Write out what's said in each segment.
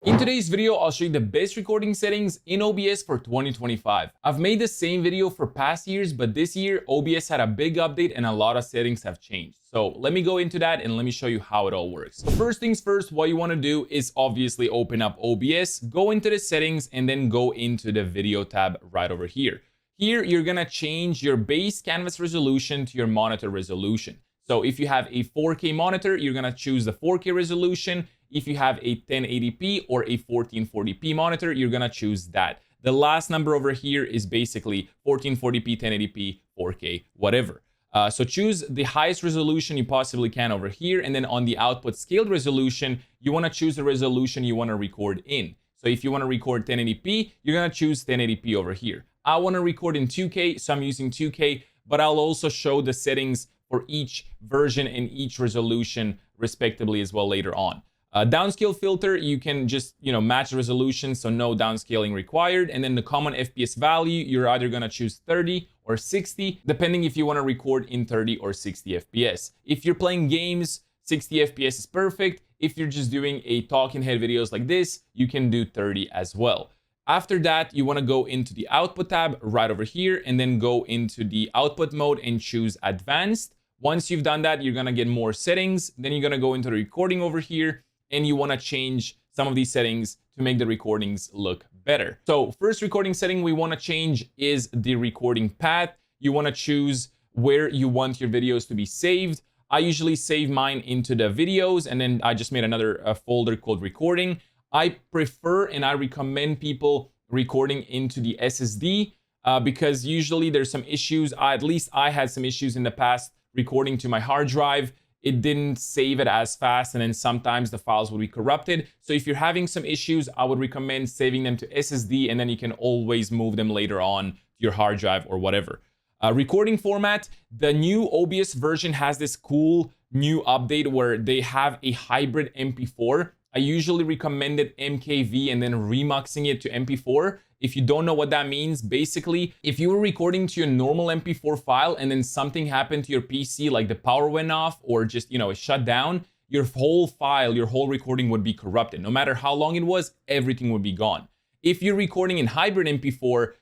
In today's video, I'll show you the best recording settings in OBS for 2025. I've made the same video for past years, but this year OBS had a big update and a lot of settings have changed. So let me go into that and let me show you how it all works. So first things first, what you want to do is obviously open up OBS, go into the settings, and then go into the video tab right over here. Here, you're gonna change your base canvas resolution to your monitor resolution. So if you have a 4K monitor, you're gonna choose the 4K resolution. If you have a 1080p or a 1440p monitor, you're gonna choose that. The last number over here is basically 1440p, 1080p, 4K, whatever. So choose the highest resolution you possibly can over here. And then on the output scaled resolution, you wanna choose the resolution you wanna record in. So if you wanna record 1080p, you're gonna choose 1080p over here. I wanna record in 2K, so I'm using 2K, but I'll also show the settings for each version and each resolution respectively as well later on. Downscale filter, you can just match the resolution, so no downscaling required. And then the common FPS value, you're either gonna choose 30 or 60, depending if you wanna record in 30 or 60 FPS. If you're playing games, 60 FPS is perfect. If you're just doing a talking head videos like this, you can do 30 as well. After that, you wanna go into the output tab right over here and then go into the output mode and choose advanced. Once you've done that, you're gonna get more settings. Then you're gonna go into the recording over here and you wanna change some of these settings to make the recordings look better. So first recording setting we wanna change is the recording path. You wanna choose where you want your videos to be saved. I usually save mine into the videos, and then I just made another folder called recording. I prefer and I recommend people recording into the SSD because usually there's some issues. At least I had some issues in the past recording to my hard drive. It didn't save it as fast, and then sometimes the files would be corrupted. So if you're having some issues, I would recommend saving them to SSD, and then you can always move them later on to your hard drive or whatever. Recording format, the new OBS version has this cool new update where they have a hybrid MP4. I usually recommended MKV and then remuxing it to MP4. If you don't know what that means, basically, if you were recording to your normal MP4 file and then something happened to your PC, like the power went off or just, it shut down, your whole file, your whole recording would be corrupted. No matter how long it was, everything would be gone. If you're recording in hybrid MP4,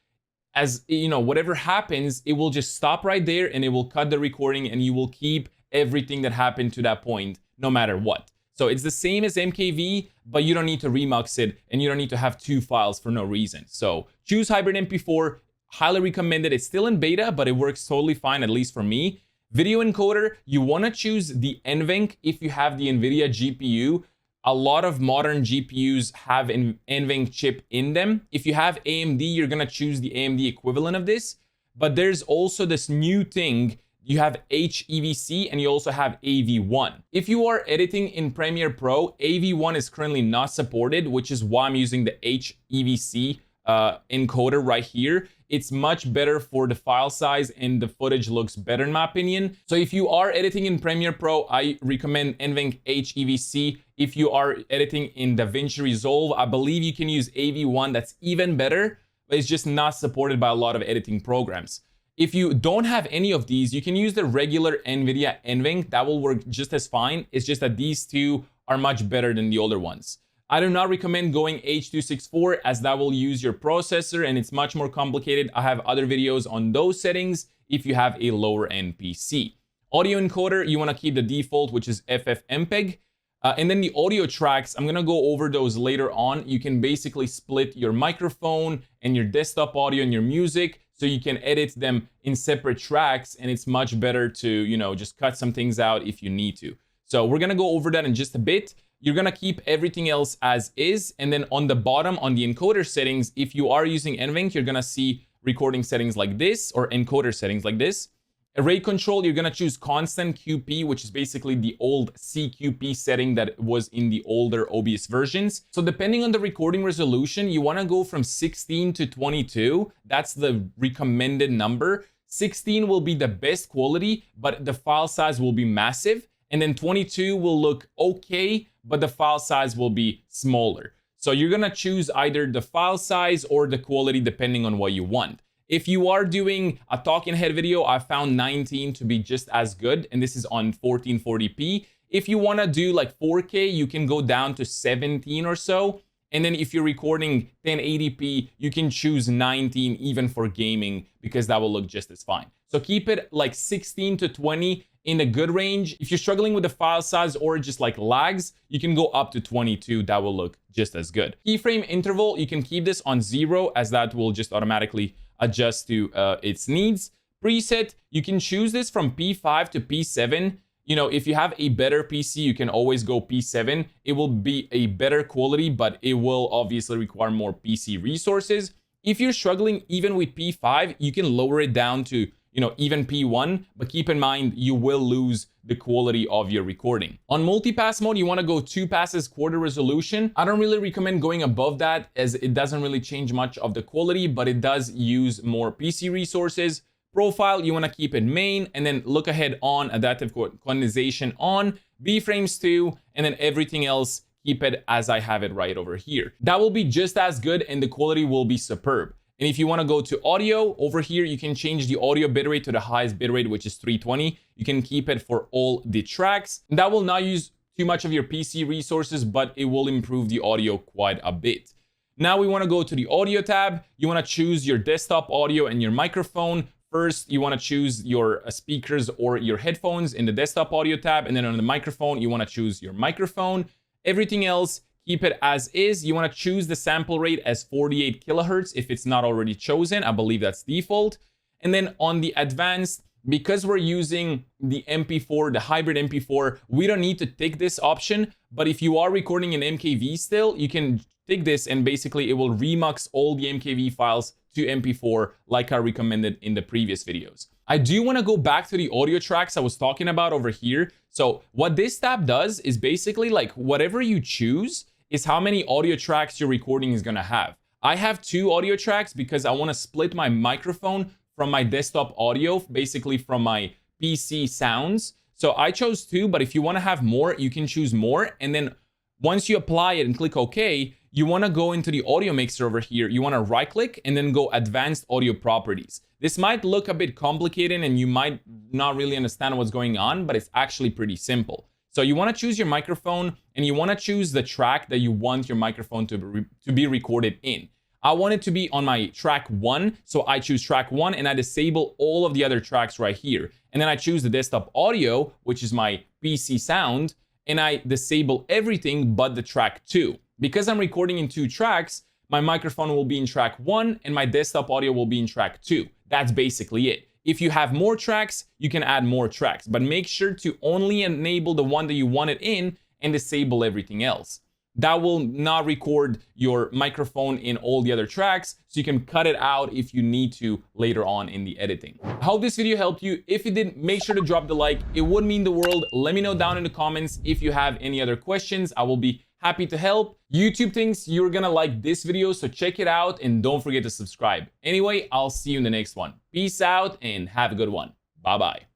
whatever happens, it will just stop right there and it will cut the recording and you will keep everything that happened to that point, no matter what. So it's the same as MKV, but you don't need to remux it and you don't need to have two files for no reason. So choose hybrid MP4, highly recommended. It's still in beta, but it works totally fine, at least for me. Video encoder, you wanna choose the NVENC if you have the NVIDIA GPU. A lot of modern GPUs have an NVENC chip in them. If you have AMD, you're gonna choose the AMD equivalent of this. But there's also this new thing. You have HEVC and you also have AV1. If you are editing in Premiere Pro, AV1 is currently not supported, which is why I'm using the HEVC encoder right here. It's much better for the file size and the footage looks better in my opinion. So if you are editing in Premiere Pro, I recommend NVENC HEVC. If you are editing in DaVinci Resolve, I believe you can use AV1, that's even better, but it's just not supported by a lot of editing programs. If you don't have any of these, you can use the regular NVIDIA NVENC. That will work just as fine. It's just that these two are much better than the older ones. I do not recommend going H.264 as that will use your processor and it's much more complicated. I have other videos on those settings if you have a lower end PC. Audio encoder, you want to keep the default, which is FFmpeg. And then the audio tracks, I'm gonna go over those later on. You can basically split your microphone and your desktop audio and your music, so you can edit them in separate tracks, and it's much better to, just cut some things out if you need to. So we're gonna go over that in just a bit. You're gonna keep everything else as is, and then on the bottom, on the encoder settings, if you are using NVENC, you're gonna see recording settings like this, or encoder settings like this. Array control, you're gonna choose constant QP, which is basically the old CQP setting that was in the older OBS versions. So depending on the recording resolution, you wanna go from 16 to 22. That's the recommended number. 16 will be the best quality, but the file size will be massive. And then 22 will look okay, but the file size will be smaller. So you're gonna choose either the file size or the quality depending on what you want. If you are doing a talking head video, I found 19 to be just as good, and this is on 1440p. If you wanna do like 4K, you can go down to 17 or so. And then if you're recording 1080p, you can choose 19 even for gaming, because that will look just as fine. So keep it like 16 to 20 in a good range. If you're struggling with the file size or just like lags, you can go up to 22. That will look just as good. Keyframe interval, you can keep this on 0, as that will just automatically adjust to its needs. Preset, you can choose this from P5 to P7. You know, if you have a better PC, you can always go P7. It will be a better quality, but it will obviously require more PC resources. If you're struggling even with P5, you can lower it down to, you know, even P1, but keep in mind, you will lose the quality of your recording. On multipass mode, you want to go 2 passes quarter resolution. I don't really recommend going above that, as it doesn't really change much of the quality, but it does use more PC resources. Profile, you want to keep it main, and then look ahead on, adaptive quantization on, B-frames 2, and then everything else, keep it as I have it right over here. That will be just as good, and the quality will be superb. And if you want to go to audio, over here, you can change the audio bitrate to the highest bitrate, which is 320. You can keep it for all the tracks. And that will not use too much of your PC resources, but it will improve the audio quite a bit. Now we want to go to the audio tab. You want to choose your desktop audio and your microphone. First, you want to choose your speakers or your headphones in the desktop audio tab. And then on the microphone, you want to choose your microphone. Everything else, keep it as is. You want to choose the sample rate as 48 kilohertz if it's not already chosen. I believe that's default. And then on the advanced, because we're using the MP4, the hybrid MP4, we don't need to tick this option. But if you are recording in MKV still, you can tick this, and basically it will remux all the MKV files to MP4 like I recommended in the previous videos. I do want to go back to the audio tracks I was talking about over here. So what this tab does is basically like whatever you choose is how many audio tracks your recording is going to have. I have 2 audio tracks because I want to split my microphone from my desktop audio, basically from my PC sounds. So I chose 2, but if you want to have more, you can choose more. And then once you apply it and click OK, you want to go into the audio mixer over here. You want to right click and then go advanced audio properties. This might look a bit complicated and you might not really understand what's going on, but it's actually pretty simple. So you want to choose your microphone and you want to choose the track that you want your microphone to be recorded in. I want it to be on my track 1, so I choose track 1 and I disable all of the other tracks right here. And then I choose the desktop audio, which is my PC sound, and I disable everything but the track 2. Because I'm recording in 2 tracks, my microphone will be in track 1 and my desktop audio will be in track 2. That's basically it. If you have more tracks, you can add more tracks, but make sure to only enable the one that you want it in and disable everything else. That will not record your microphone in all the other tracks, so you can cut it out if you need to later on in the editing. I hope this video helped you. If it did, make sure to drop the like. It would mean the world. Let me know down in the comments if you have any other questions. I will be happy to help. YouTube thinks you're gonna like this video, so check it out and don't forget to subscribe. Anyway, I'll see you in the next one. Peace out and have a good one. Bye-bye.